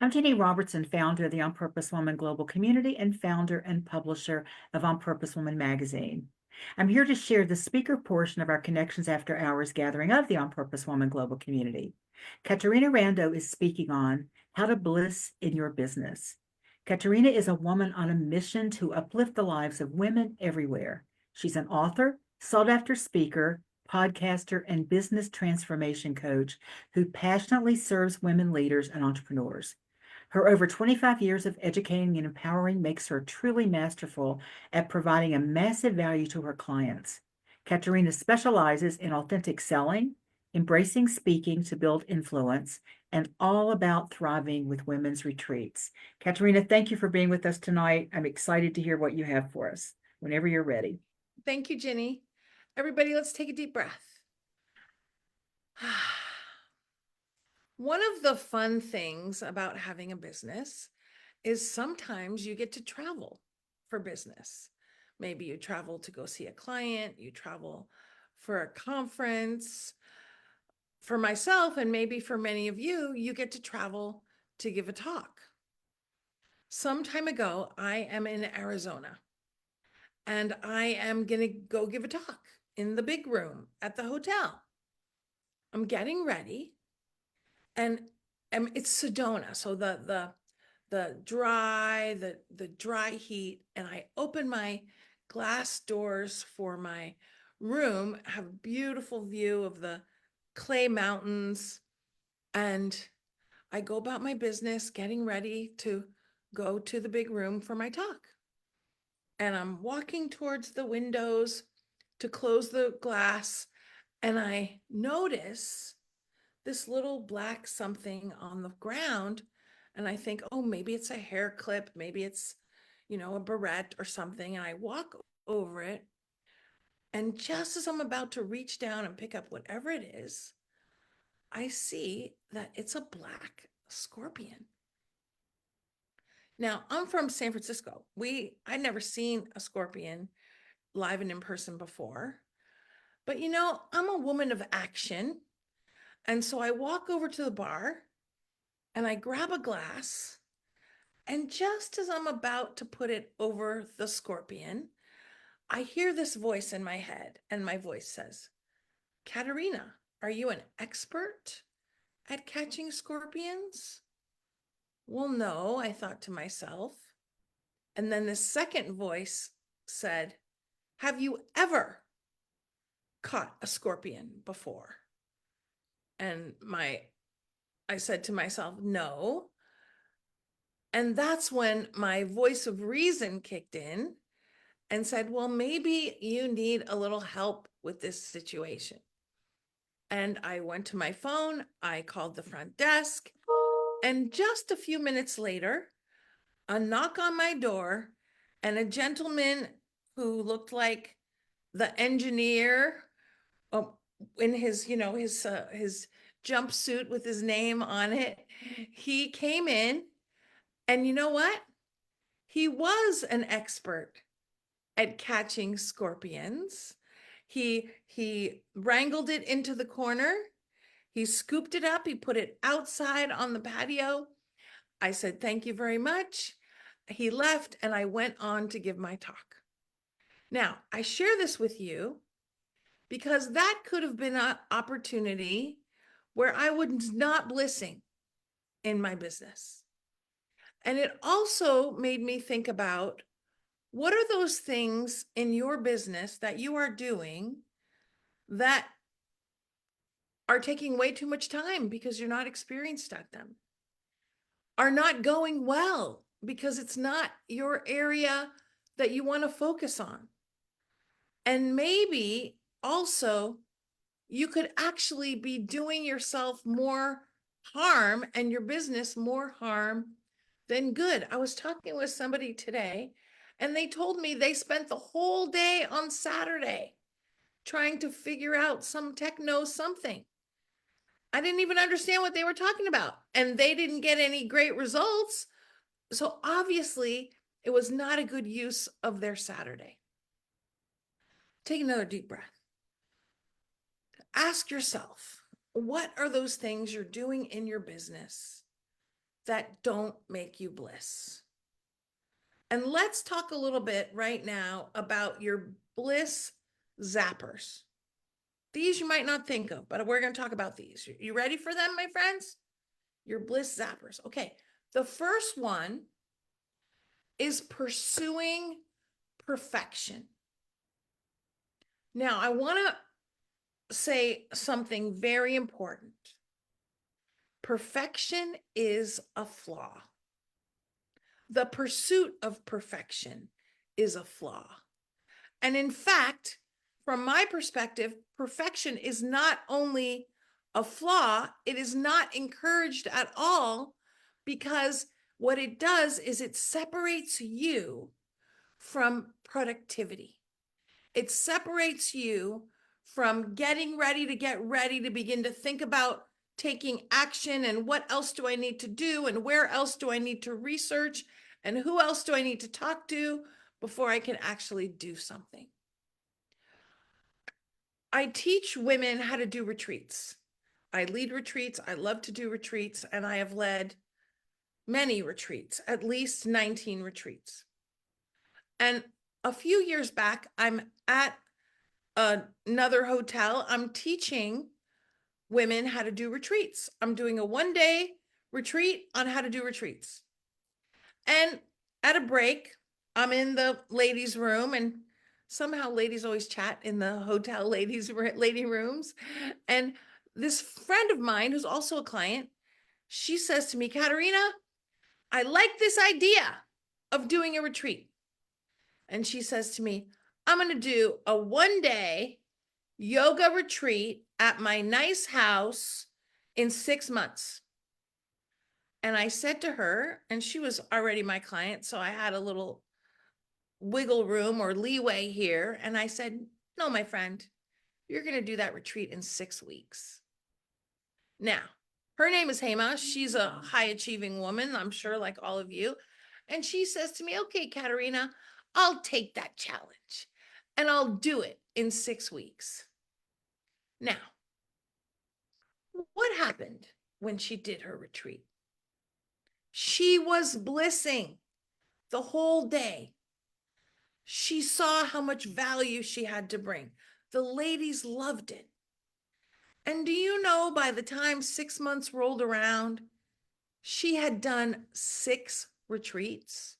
I'm Jenny Robertson, founder of the On Purpose Woman Global Community and founder and publisher of On Purpose Woman magazine. I'm here to share the speaker portion of our Connections After Hours gathering of the On Purpose Woman Global Community. Caterina Rando is speaking on how to bliss in your business. Caterina is a woman on a mission to uplift the lives of women everywhere. She's an author, sought-after speaker, podcaster, and business transformation coach who passionately serves women leaders and entrepreneurs. Her over 25 years of educating and empowering makes her truly masterful at providing a massive value to her clients. Caterina specializes in authentic selling, embracing speaking to build influence, and all about thriving with women's retreats. Caterina, thank you for being with us tonight. I'm excited to hear what you have for us whenever you're ready. Thank you, Jenny. Everybody, let's take a deep breath. One of the fun things about having a business is sometimes you get to travel for business. Maybe you travel to go see a client, you travel for a conference. For myself, and maybe for many of you, you get to travel to give a talk. Some time ago, I am in Arizona and I am going to go give a talk in the big room at the hotel. I'm getting ready and it's Sedona, so the dry heat, and I open my glass doors for my room, have a beautiful view of the clay mountains, and I go about my business getting ready to go to the big room for my talk. And I'm walking towards the windows to close the glass, and I notice this little black something on the ground. And I think, oh, maybe it's a hair clip, maybe it's, a barrette or something. And I walk over it. And just as I'm about to reach down and pick up whatever it is, I see that it's a black scorpion. Now, I'm from San Francisco. I'd never seen a scorpion live and in person before. But I'm a woman of action. And so I walk over to the bar and I grab a glass. And just as I'm about to put it over the scorpion, I hear this voice in my head. And my voice says, Caterina, are you an expert at catching scorpions? Well, no, I thought to myself. And then the second voice said, have you ever caught a scorpion before? And I said to myself, no. And that's when my voice of reason kicked in and said, well, maybe you need a little help with this situation. And I went to my phone, I called the front desk, and just a few minutes later, a knock on my door, and a gentleman who looked like the engineer, in his jumpsuit with his name on it. He came in, and you know what? He was an expert at catching scorpions. He wrangled it into the corner. He scooped it up. He put it outside on the patio. I said, thank you very much. He left, and I went on to give my talk. Now, I share this with you because that could have been an opportunity where I was not blissing in my business. And it also made me think about, what are those things in your business that you are doing that are taking way too much time because you're not experienced at them, are not going well because it's not your area that you want to focus on. And maybe also you could actually be doing yourself more harm and your business more harm than good. I was talking with somebody today, and they told me they spent the whole day on Saturday trying to figure out some techno something. I didn't even understand what they were talking about, and they didn't get any great results. So obviously, it was not a good use of their Saturday. Take another deep breath. Ask yourself, what are those things you're doing in your business that don't make you bliss. And let's talk a little bit right now about your bliss zappers. These you might not think of, but we're going to talk about these. You ready for them, my friends? Your bliss zappers. Okay. The first one is pursuing perfection. Now, I want to say something very important. Perfection is a flaw. The pursuit of perfection is a flaw. And in fact, from my perspective, perfection is not only a flaw, it is not encouraged at all, because what it does is it separates you from productivity. It separates you from getting ready to get ready to begin to think about taking action and what else do I need to do and where else do I need to research and who else do I need to talk to before I can actually do something. I teach women how to do retreats. I lead retreats. I love to do retreats, and I have led many retreats, at least 19 retreats. And a few years back, I'm at another hotel. I'm teaching women how to do retreats. I'm doing a 1-day retreat on how to do retreats. And at a break, I'm in the ladies' room, and somehow ladies always chat in the hotel lady rooms. And this friend of mine, who's also a client, she says to me, Caterina, I like this idea of doing a retreat. And she says to me, I'm going to do a 1-day yoga retreat at my nice house in 6 months. And I said to her, and she was already my client, so I had a little wiggle room or leeway here. And I said, no, my friend, you're going to do that retreat in 6 weeks. Now, her name is Hema. She's a high achieving woman, I'm sure, like all of you. And she says to me, okay, Caterina, I'll take that challenge and I'll do it in 6 weeks. Now, what happened when she did her retreat? She was blissing the whole day. She saw how much value she had to bring. The ladies loved it. And do you know, by the time 6 months rolled around, she had done 6 retreats?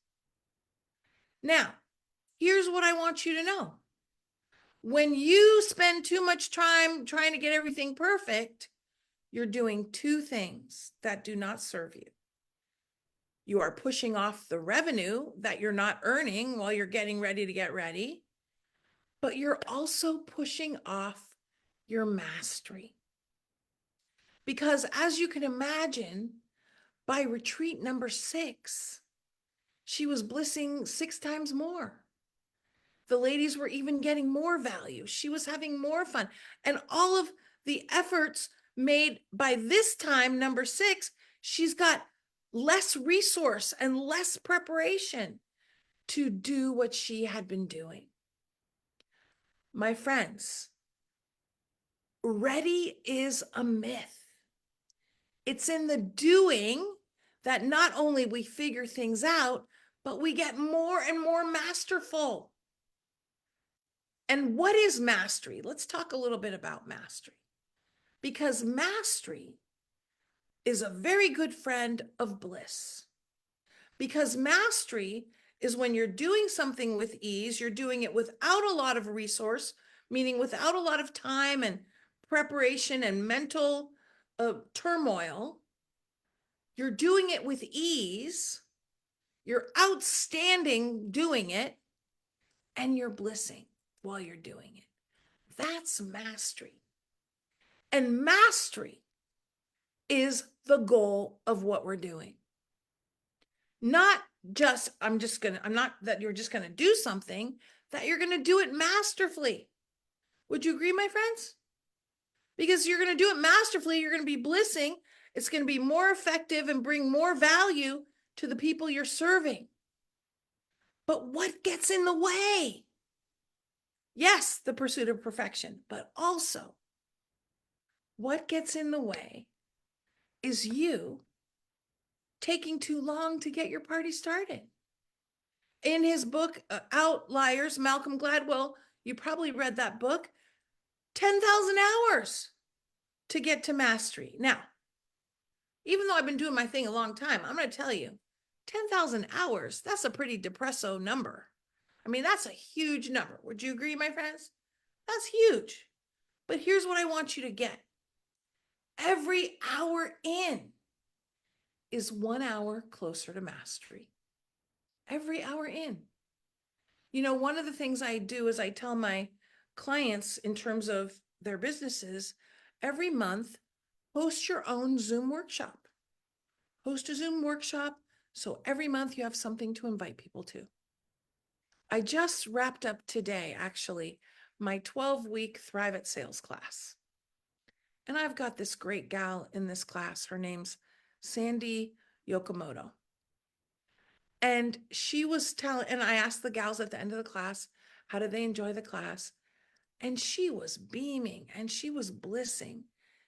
Now, here's what I want you to know. When you spend too much time trying to get everything perfect, you're doing 2 things that do not serve you. You are pushing off the revenue that you're not earning while you're getting ready to get ready, but you're also pushing off your mastery. Because as you can imagine, by retreat number 6, she was blissing 6 times more. The ladies were even getting more value. She was having more fun. And all of the efforts made by this time, number 6, she's got less resource and less preparation to do what she had been doing. My friends, ready is a myth. It's in the doing that not only we figure things out, but we get more and more masterful. And what is mastery? Let's talk a little bit about mastery, because mastery is a very good friend of bliss. Because mastery is when you're doing something with ease, you're doing it without a lot of resource, meaning without a lot of time and preparation and mental turmoil. You're doing it with ease, you're outstanding doing it, and you're blissing while you're doing it. That's mastery. And mastery is the goal of what we're doing. Not just, I'm not that you're just going to do something, that you're going to do it masterfully. Would you agree, my friends? Because you're going to do it masterfully, you're going to be blissing. It's going to be more effective and bring more value to the people you're serving. But what gets in the way? Yes, the pursuit of perfection, but also what gets in the way is you taking too long to get your party started. In his book, Outliers, Malcolm Gladwell, you probably read that book, 10,000 hours to get to mastery. Now, even though I've been doing my thing a long time, I'm going to tell you, 10,000 hours, that's a pretty depresso number. I mean, that's a huge number. Would you agree, my friends? That's huge. But here's what I want you to get. Every hour in is 1 hour closer to mastery. Every hour in. You know, one of the things I do is I tell my clients in terms of their businesses, every month, host your own Zoom workshop. Host a Zoom workshop so every month you have something to invite people to. I just wrapped up today, actually, my 12-week Thrive at Sales class. And I've got this great gal in this class. Her name's Sandy Yokomoto. And she was telling, and I asked the gals at the end of the class, how did they enjoy the class? And she was beaming and she was blissing.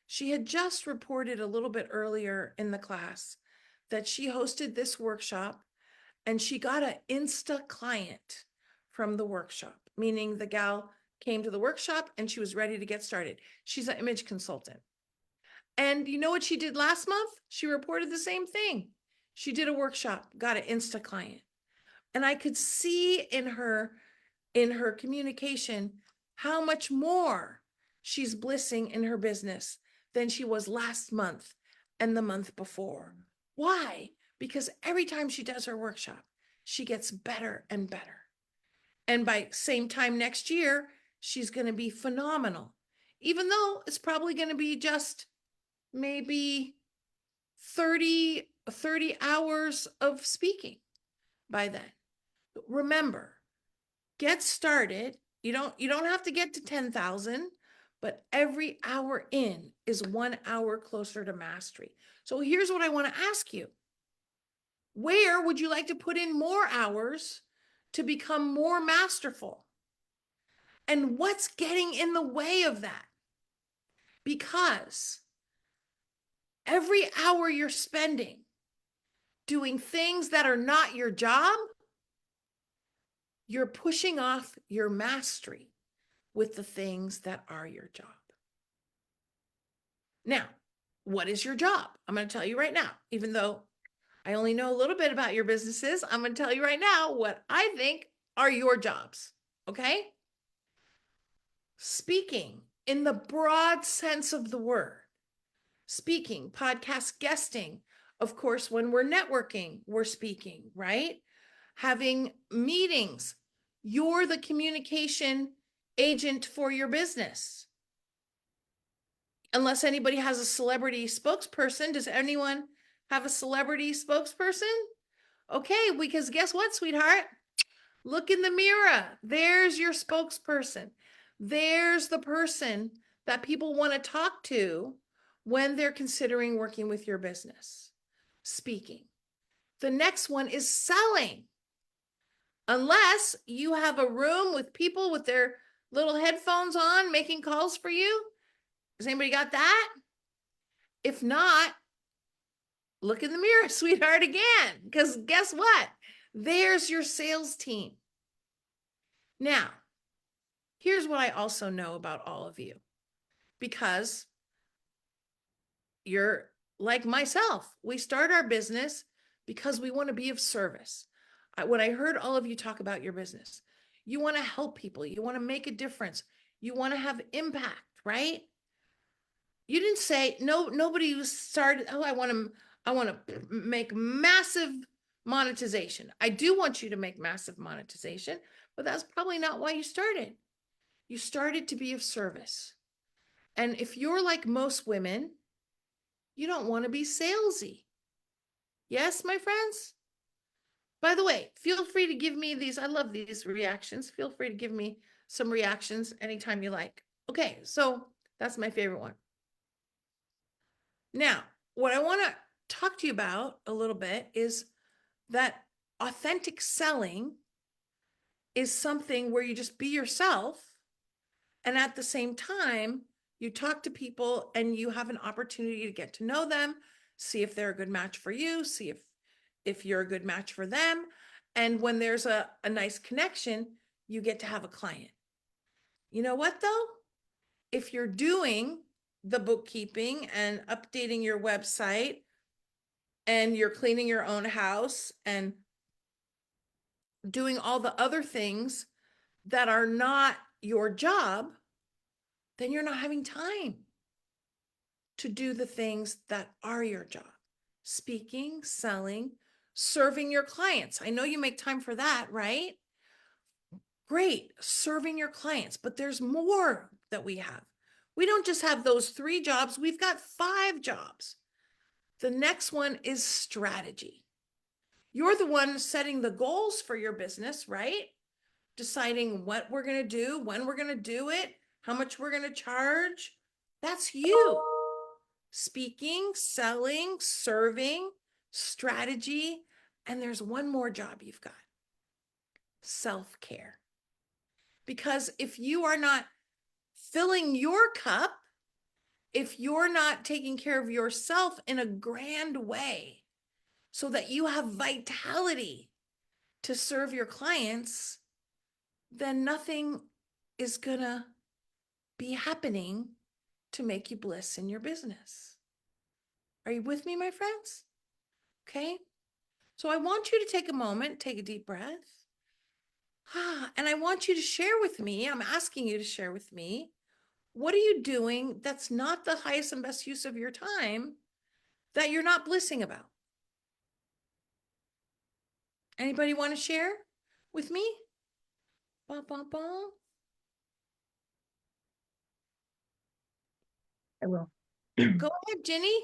She had just reported a little bit earlier in the class that she hosted this workshop and she got an insta client from the workshop, meaning the gal came to the workshop and she was ready to get started. She's an image consultant. And you know what she did last month? She reported the same thing. She did a workshop, got an insta client. And I could see in her communication how much more she's blissing in her business than she was last month and the month before. Why? Because every time she does her workshop, she gets better and better. And by same time next year, she's going to be phenomenal, even though it's probably going to be just maybe 30 hours of speaking by then. Remember, get started. You don't have to get to 10,000, but every hour in is 1 hour closer to mastery. So here's what I want to ask you. Where would you like to put in more hours to become more masterful? And what's getting in the way of that? Because every hour you're spending doing things that are not your job, you're pushing off your mastery with the things that are your job. Now, what is your job? I'm going to tell you right now, even though I only know a little bit about your businesses, I'm going to tell you right now what I think are your jobs. Okay? Speaking in the broad sense of the word, speaking, podcast guesting. Of course, when we're networking, we're speaking, right? Having meetings. You're the communication agent for your business. Unless anybody has a celebrity spokesperson. Does anyone have a celebrity spokesperson? Okay, because guess what, sweetheart? Look in the mirror. There's your spokesperson. There's the person that people want to talk to when they're considering working with your business. Speaking. The next one is selling. Unless you have a room with people with their little headphones on making calls for you. Has anybody got that? If not, look in the mirror, sweetheart, again, because guess what? There's your sales team. Now, here's what I also know about all of you, because you're like myself. We start our business because we want to be of service. When I heard all of you talk about your business, you want to help people. You want to make a difference. You want to have impact, right? You didn't say, no, nobody started, oh, I want to make massive monetization. I do want you to make massive monetization, but that's probably not why you started. You started to be of service. And if you're like most women, you don't want to be salesy. Yes, my friends? By the way, feel free to give me these. I love these reactions. Feel free to give me some reactions anytime you like. Okay, so that's my favorite one. Now, what I want to talk to you about a little bit is that authentic selling is something where you just be yourself. And at the same time, you talk to people and you have an opportunity to get to know them, see if they're a good match for you, see if you're a good match for them. And when there's a nice connection, you get to have a client. You know what though? If you're doing the bookkeeping and updating your website and you're cleaning your own house and doing all the other things that are not your job, then you're not having time to do the things that are your job. Speaking, selling, serving your clients. I know you make time for that, right? Great, serving your clients, but there's more that we have. We don't just have those 3 jobs, we've got 5 jobs. The next one is strategy. You're the one setting the goals for your business, right? Deciding what we're going to do, when we're going to do it, how much we're going to charge. That's you. Speaking, selling, serving, strategy. And there's one more job you've got: self-care. Because if you are not filling your cup, if you're not taking care of yourself in a grand way so that you have vitality to serve your clients, then nothing is gonna be happening to make you bliss in your business. Are you with me, my friends? Okay. So I want you to take a moment, take a deep breath. And I want you to share with me, I'm asking you to share with me, what are you doing that's not the highest and best use of your time that you're not blissing about? Anybody want to share with me? Bah, bah, bah. I will. Go ahead, Jenny.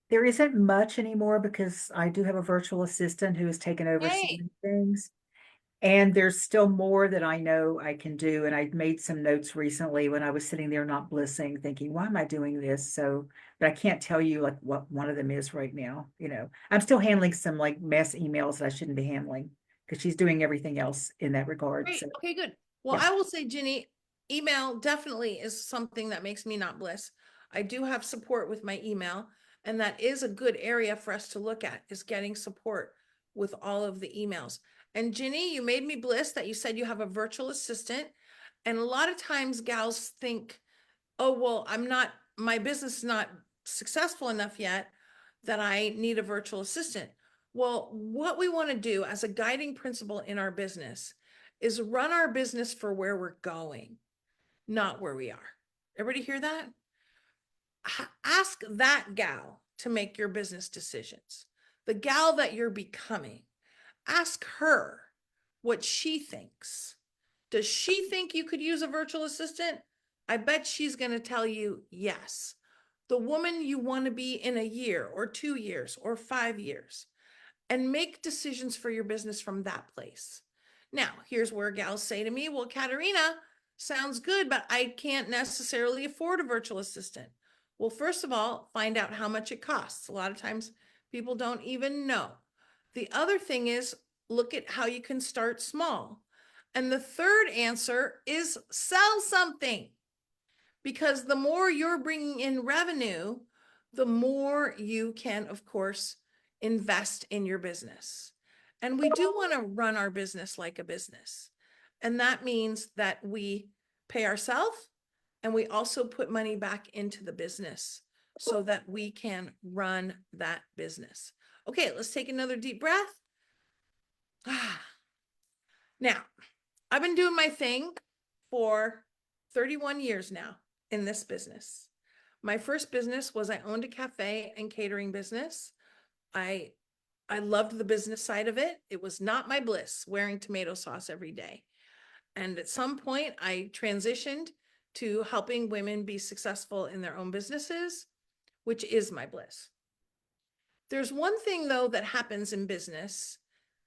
There isn't much anymore because I do have a virtual assistant who has taken over some Hey, things. And there's still more that I know I can do. And I made some notes recently when I was sitting there not blissing, thinking, why am I doing this? So, but I can't tell you like what one of them is right now. I'm still handling some like mess emails that I shouldn't be handling because she's doing everything else in that regard. great. So, Okay, good. Well, yeah. I will say, Jenny, email definitely is something that makes me not bliss. I do have support with my email, and that is a good area for us to look at, is getting support with all of the emails. And Jenny, you made me bliss that you said you have a virtual assistant. And a lot of times gals think, oh, well, my business is not successful enough yet that I need a virtual assistant. Well, what we want to do as a guiding principle in our business is run our business for where we're going, not where we are. Everybody hear that? Ask that gal to make your business decisions. The gal that you're becoming, ask her what she thinks. Does she think you could use a virtual assistant? I bet she's going to tell you yes. The woman you want to be in a year or 2 years or 5 years, and make decisions for your business from that place. Now, here's where gals say to me, well, Caterina, sounds good, but I can't necessarily afford a virtual assistant. Well, first of all, find out how much it costs. A lot of times people don't even know. The other thing is look at how you can start small. And the third answer is sell something, because the more you're bringing in revenue, the more you can, of course, invest in your business. And we do want to run our business like a business. And that means that we pay ourselves and we also put money back into the business so that we can run that business. Okay, let's take another deep breath. Now, I've been doing my thing for 31 years now in this business. My first business was I owned a cafe and catering business. I I loved the business side of it. It was not my bliss wearing tomato sauce every day. And at some point I transitioned to helping women be successful in their own businesses, which is my bliss. There's one thing though that happens in business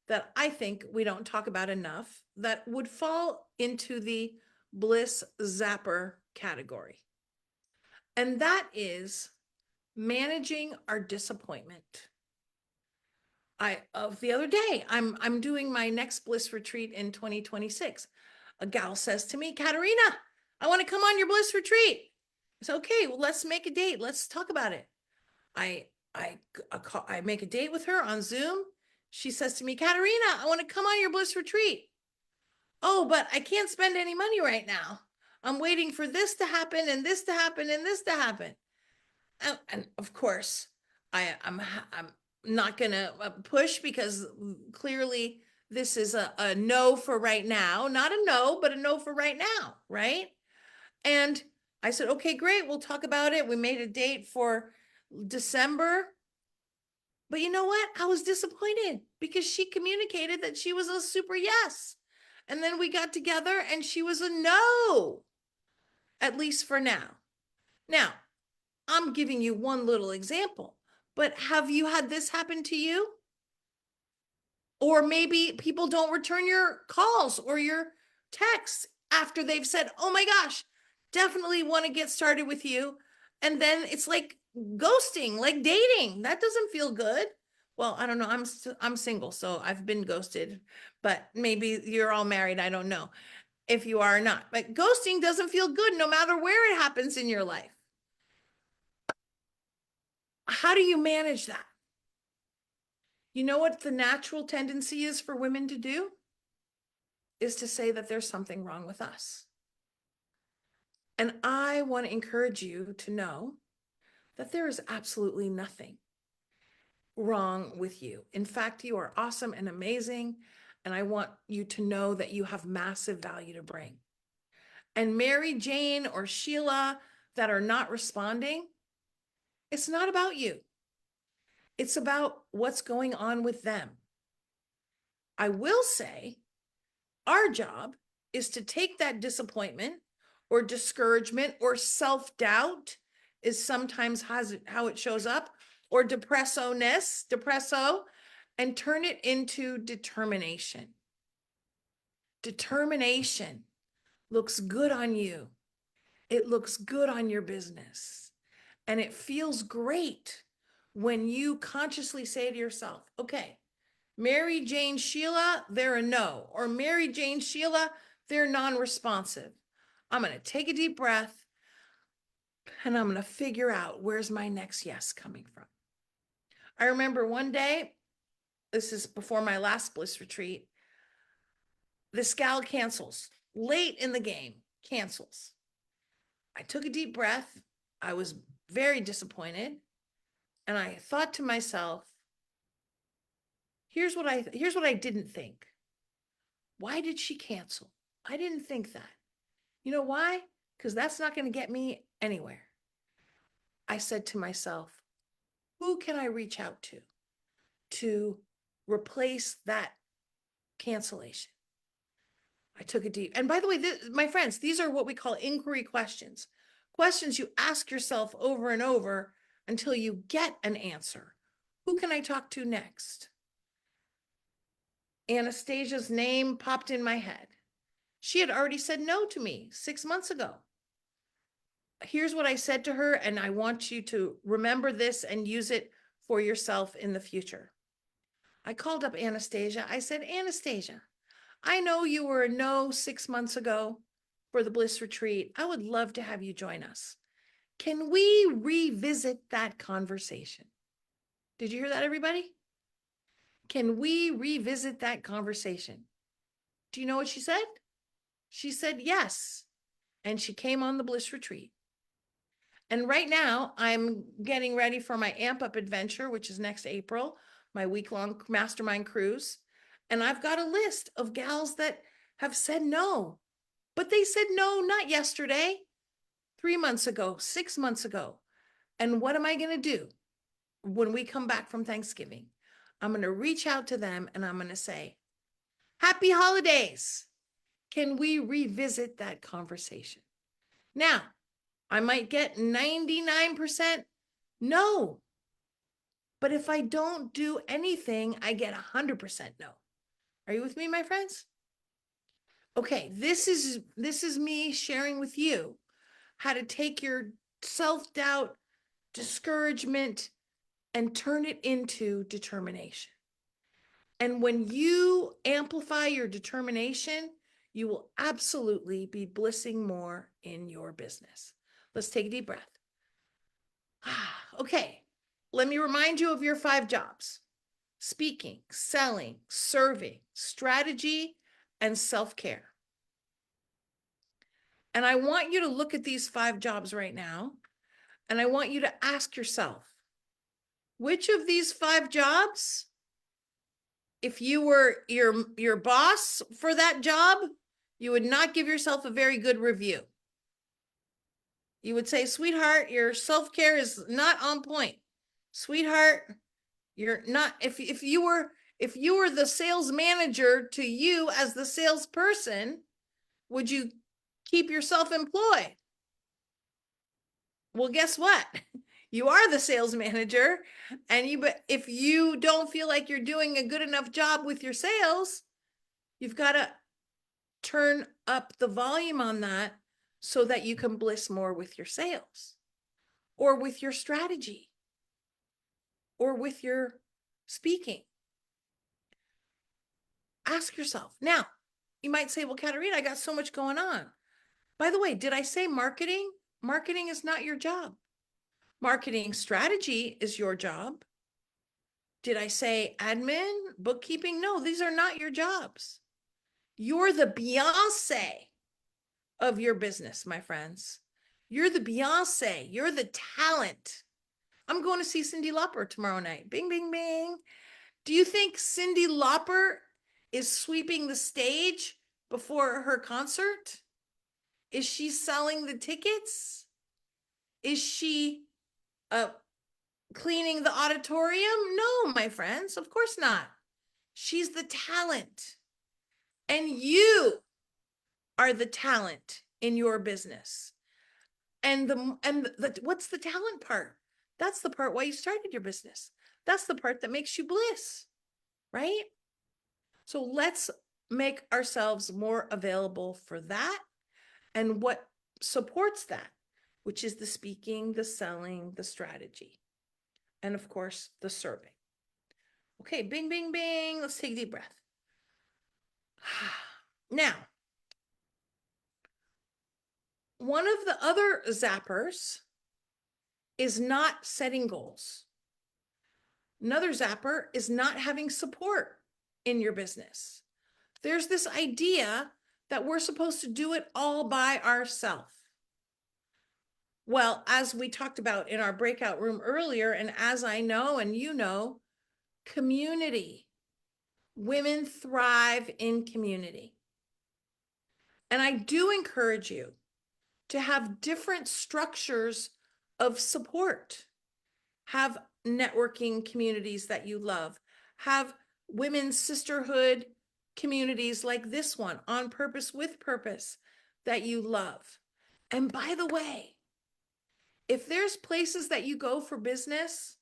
that I think we don't talk about enough that would fall into the bliss zapper category. And that is managing our disappointment. Of the other day, I'm doing my next bliss retreat in 2026. A gal says to me, Caterina, I want to come on your bliss retreat. It's okay. Well, let's make a date. Let's talk about it. I I make a date with her on Zoom. She says to me, Caterina, I want to come on your Bliss retreat. Oh, but I can't spend any money right now. I'm waiting for this to happen and this to happen and this to happen. And of course, I'm not gonna push because clearly this is a no for right now, not a no, but a no for right now, right? And I said, okay, great, we'll talk about it. We made a date for December. But you know what? I was disappointed because she communicated that she was a super yes. And then we got together and she was a no, at least for now. Now, I'm giving you one little example, but have you had this happen to you? Or maybe people don't return your calls or your texts after they've said, oh my gosh, definitely want to get started with you. And then it's like ghosting, like dating. That doesn't feel good. Well, I don't know. I'm single, so I've been ghosted, but maybe you're all married. I don't know if you are or not. But ghosting doesn't feel good no matter where it happens in your life. How do you manage that? You know what the natural tendency is for women to do? Is to say that there's something wrong with us. And I want to encourage you to know that there is absolutely nothing wrong with you. In fact, you are awesome and amazing. And I want you to know that you have massive value to bring. And Mary Jane or Sheila that are not responding, it's not about you. It's about what's going on with them. I will say our job is to take that disappointment or discouragement or self-doubt is sometimes how it shows up, or depresso, and turn it into determination. Determination looks good on you. It looks good on your business. And it feels great when you consciously say to yourself, okay, Mary Jane Sheila, they're a no. Or Mary Jane Sheila, they're non-responsive. I'm going to take a deep breath and I'm going to figure out where's my next yes coming from. I remember one day, this is before my last Bliss retreat, this gal cancels late in the game, cancels. I took a deep breath. I was very disappointed. And I thought to myself, here's what I didn't think. Why did she cancel? I didn't think that. You know why? Because that's not going to get me anywhere. I said to myself, who can I reach out to replace that cancellation? I took a deep, and by the way, my friends, these are what we call inquiry questions. Questions you ask yourself over and over until you get an answer. Who can I talk to next? Anastasia's name popped in my head. She had already said no to me 6 months ago. Here's what I said to her, and I want you to remember this and use it for yourself in the future. I called up Anastasia. I said, Anastasia, I know you were a no 6 months ago for the Bliss retreat. I would love to have you join us. Can we revisit that conversation? Did you hear that, everybody? Can we revisit that conversation? Do you know what she said? She said yes. And she came on the Bliss retreat. And right now, I'm getting ready for my Amp Up adventure, which is next April, my week-long mastermind cruise. And I've got a list of gals that have said no, but they said no, not yesterday, 3 months ago, 6 months ago. And what am I going to do when we come back from Thanksgiving? I'm going to reach out to them and I'm going to say, happy holidays. Can we revisit that conversation? Now, I might get 99% no. But if I don't do anything, I get 100% no. Are you with me, my friends? Okay, this is me sharing with you how to take your self-doubt, discouragement, and turn it into determination. And when you amplify your determination, you will absolutely be blissing more in your business. Let's take a deep breath. Okay, let me remind you of your 5 jobs: speaking, selling, serving, strategy, and self-care. And I want you to look at these 5 jobs right now, and I want you to ask yourself, which of these 5 jobs, if you were your boss for that job, you would not give yourself a very good review. You would say, sweetheart, your self-care is not on point. Sweetheart, you're not, if you were the sales manager to you as the salesperson, would you keep yourself employed? Well, guess what? You are the sales manager, and but if you don't feel like you're doing a good enough job with your sales, you've got to turn up the volume on that so that you can bliss more with your sales or with your strategy or with your speaking. Ask yourself. Now, you might say, well, Caterina, I got so much going on. By the way, did I say marketing? Marketing is not your job. Marketing strategy is your job. Did I say admin, bookkeeping? No, these are not your jobs. You're the Beyonce of your business, my friends. You're the Beyonce. You're the talent. I'm going to see Cyndi Lauper tomorrow night. Bing, bing, bing. Do you think Cyndi Lauper is sweeping the stage before her concert? Is she selling the tickets? Is she cleaning the auditorium? No, my friends, of course not. She's the talent. And you are the talent in your business. And what's the talent part? That's the part why you started your business. That's the part that makes you bliss, right? So let's make ourselves more available for that and what supports that, which is the speaking, the selling, the strategy, and of course, the serving. Okay, bing, bing, bing. Let's take a deep breath. Now, one of the other zappers is not setting goals. Another zapper is not having support in your business. There's this idea that we're supposed to do it all by ourselves. Well, as we talked about in our breakout room earlier, and as I know and you know, community. Women thrive in community. And I do encourage you to have different structures of support. Have networking communities that you love. Have women's sisterhood communities like this one, On Purpose with Purpose, that you love. And by the way, if there's places that you go for business,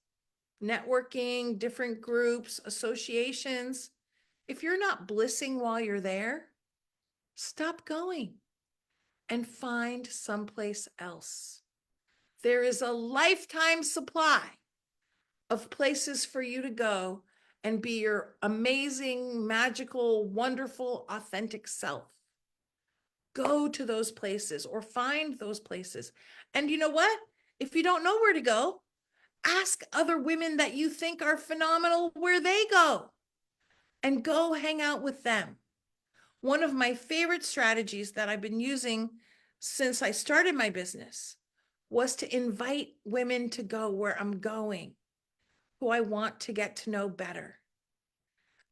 networking, different groups, associations, if you're not blissing while you're there, stop going and find someplace else. There is a lifetime supply of places for you to go and be your amazing, magical, wonderful, authentic self. Go to those places or find those places. And you know what? If you don't know where to go, ask other women that you think are phenomenal where they go and go hang out with them. One of my favorite strategies that I've been using since I started my business was to invite women to go where I'm going, who I want to get to know better.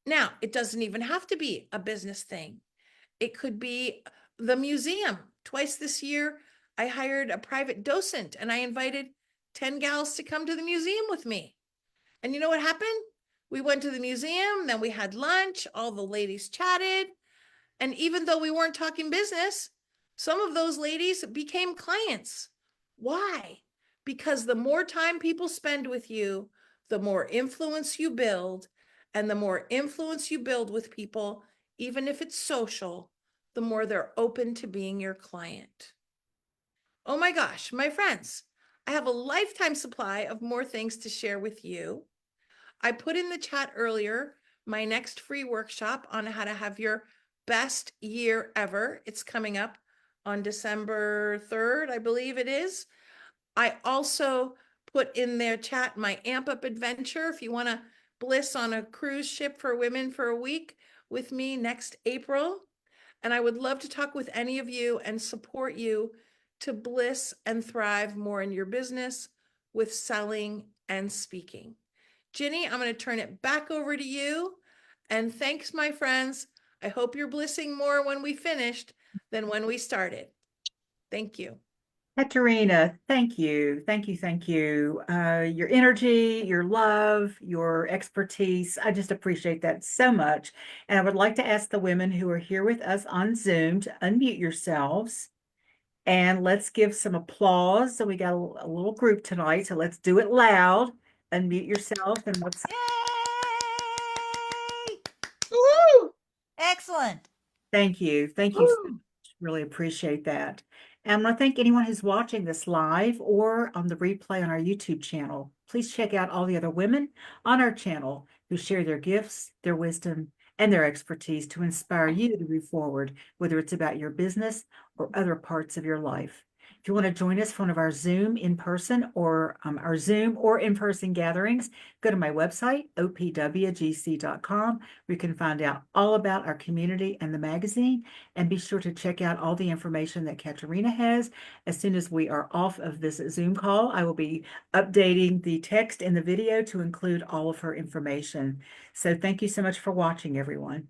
Now, it doesn't even have to be a business thing. It could be the museum. Twice this year, I hired a private docent and I invited 10 gals to come to the museum with me. And you know what happened? We went to the museum, then we had lunch, all the ladies chatted. And even though we weren't talking business, some of those ladies became clients. Why? Because the more time people spend with you, the more influence you build. And the more influence you build with people, even if it's social, the more they're open to being your client. Oh my gosh, my friends, I have a lifetime supply of more things to share with you. I put in the chat earlier my next free workshop on how to have your best year ever. It's coming up on December 3rd, I believe it is. I also put in their chat my Amp Up adventure if you want to bliss on a cruise ship for women for a week with me next April. And I would love to talk with any of you and support you to bliss and thrive more in your business with selling and speaking. Ginny, I'm going to turn it back over to you. And thanks, my friends. I hope you're blissing more when we finished than when we started. Thank you. Caterina, thank you. Thank you. Thank you. Your energy, your love, your expertise. I just appreciate that so much. And I would like to ask the women who are here with us on Zoom to unmute yourselves and let's give some applause. So we got a little group tonight. So let's do it loud. Unmute yourself and let's. Yay! Woo! Excellent. Thank you. Thank you so much. Really appreciate that. And I want to thank anyone who's watching this live or on the replay on our YouTube channel. Please check out all the other women on our channel who share their gifts, their wisdom, and their expertise to inspire you to move forward, whether it's about your business or other parts of your life. If you want to join us for one of our Zoom in-person or our Zoom or in-person gatherings, go to my website, opwgc.com, where you can find out all about our community and the magazine. And be sure to check out all the information that Caterina has. As soon as we are off of this Zoom call, I will be updating the text and the video to include all of her information. So thank you so much for watching, everyone.